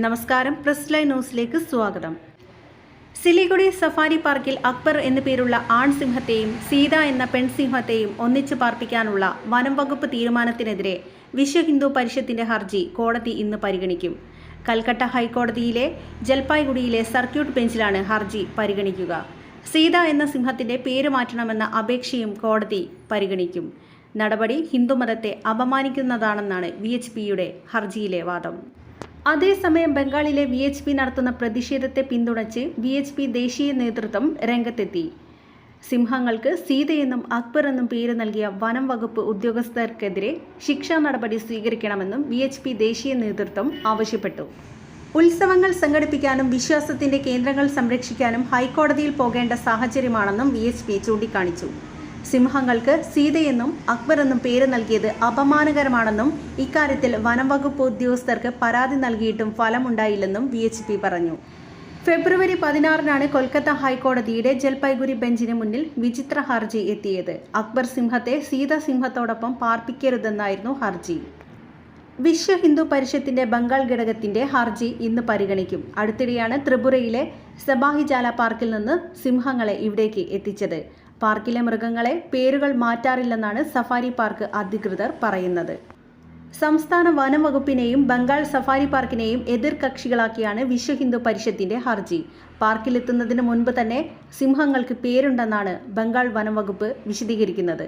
നമസ്കാരം, press line ന്യൂസിലേക്ക് സ്വാഗതം. സിലിഗുഡി സഫാരി പാർക്കിൽ അക്ബർ എന്നു പേരുള്ള ആൺസിംഹത്തെയും സീത എന്ന പെൺസിംഹത്തെയും ഒന്നിച്ചു പാർപ്പിക്കാനുള്ള വനം വകുപ്പ് തീരുമാനത്തിനെതിരെ വിശ്വ ഹിന്ദു പരിഷത്തിന്റെ ഹർജി കോടതി ഇന്ന് പരിഗണിക്കും. കൽക്കട്ട ഹൈക്കോടതിയിലെ ജൽപായ്ഗുഡിയിലെ സർക്യൂട്ട് ബെഞ്ചിലാണ് ഹർജി പരിഗണിക്കുക. സീത എന്ന സിംഹത്തിന്റെ പേര് മാറ്റണമെന്ന അപേക്ഷയും കോടതി പരിഗണിക്കും. നടപടി ഹിന്ദുമതത്തെ അപമാനിക്കുന്നതാണെന്നാണ് VHPയുടെ ഹർജിയിലെ വാദം. അതേസമയം ബംഗാളിലെ VHP നടത്തുന്ന പ്രതിഷേധത്തെ പിന്തുണച്ച് VHP ദേശീയ നേതൃത്വം രംഗത്തെത്തി. സിംഹങ്ങൾക്ക് സീതയെന്നും അക്ബർ എന്നും പേര് നൽകിയ വനം വകുപ്പ് ഉദ്യോഗസ്ഥർക്കെതിരെ ശിക്ഷാ നടപടി സ്വീകരിക്കണമെന്നും VHP ദേശീയ നേതൃത്വം ആവശ്യപ്പെട്ടു. ഉത്സവങ്ങൾ സംഘടിപ്പിക്കാനും വിശ്വാസത്തിന്റെ കേന്ദ്രങ്ങൾ സംരക്ഷിക്കാനും ഹൈക്കോടതിയിൽ പോകേണ്ട സാഹചര്യമാണെന്നും VHP ചൂണ്ടിക്കാണിച്ചു. സിംഹങ്ങൾക്ക് സീതയെന്നും അക്ബർ എന്നും പേര് നൽകിയത് അപമാനകരമാണെന്നും ഇക്കാര്യത്തിൽ വനം വകുപ്പ് ഉദ്യോഗസ്ഥർക്ക് പരാതി നൽകിയിട്ടും ഫലമുണ്ടായില്ലെന്നും VHP പറഞ്ഞു. ഫെബ്രുവരി 16 കൊൽക്കത്ത ഹൈക്കോടതിയുടെ ജൽപൈഗുരി ബെഞ്ചിന് മുന്നിൽ വിചിത്ര ഹർജി എത്തിയത്. അക്ബർ സിംഹത്തെ സീത സിംഹത്തോടൊപ്പം പാർപ്പിക്കരുതെന്നായിരുന്നു ഹർജി. വിശ്വ ഹിന്ദു പരിഷത്തിന്റെ ബംഗാൾ ഘടകത്തിന്റെ ഹർജി ഇന്ന് പരിഗണിക്കും. അടുത്തിടെയാണ് ത്രിപുരയിലെ സബാഹിജാല പാർക്കിൽ നിന്ന് സിംഹങ്ങളെ ഇവിടേക്ക് എത്തിച്ചത്. പാർക്കിലെ മൃഗങ്ങളെ പേരുകൾ മാറ്റാറില്ലെന്നാണ് സഫാരി പാർക്ക് അധികൃതർ പറയുന്നത്. സംസ്ഥാന വനം വകുപ്പിനെയും ബംഗാൾ സഫാരി പാർക്കിനെയും എതിർകക്ഷികളാക്കിയാണ് വിശ്വ ഹിന്ദു പരിഷത്തിന്റെ ഹർജി. പാർക്കിലെത്തുന്നതിന് മുൻപ് തന്നെ സിംഹങ്ങൾക്ക് പേരുണ്ടെന്നാണ് ബംഗാൾ വനം വകുപ്പ് വിശദീകരിക്കുന്നത്.